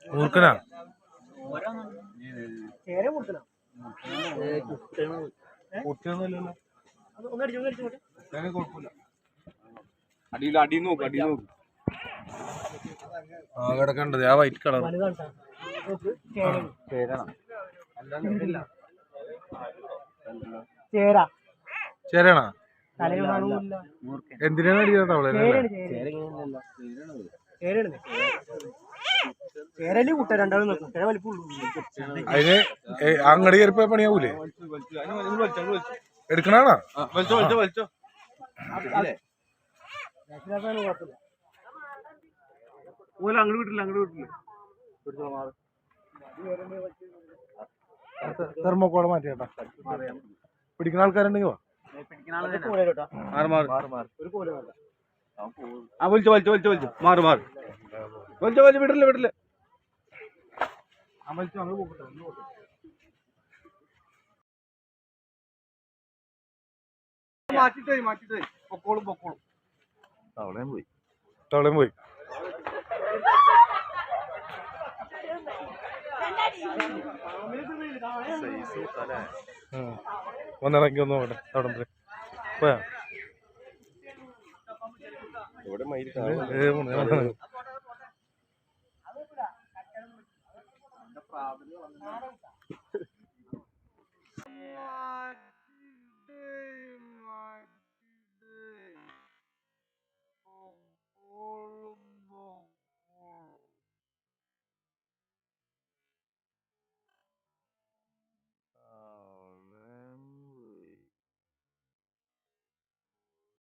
മൂർക്കനാ കിടക്കണ്ടത് ആ white colour ചേരണ എന്തിനാണ് അടിക്കുന്നത് തവള അതിന് അങ്ങോട്ട് കയറിപ്പോയ പണിയാവൂലേ എടുക്കണാണോ അങ്ങോട്ട് വിട്ടില്ല തെർമോക്കോള മാറ്റിയേട്ടാ പിടിക്കുന്ന ആൾക്കാരുണ്ടെങ്കിൽ വിടില്ല മാറ്റിട്ടേ പൊക്കോളും തവളയും പോയി ഒന്നിറങ്ങി ഒന്ന് നോക്കട്ടെ അവിടെ പോയാ ഇവിടെ മയിൽ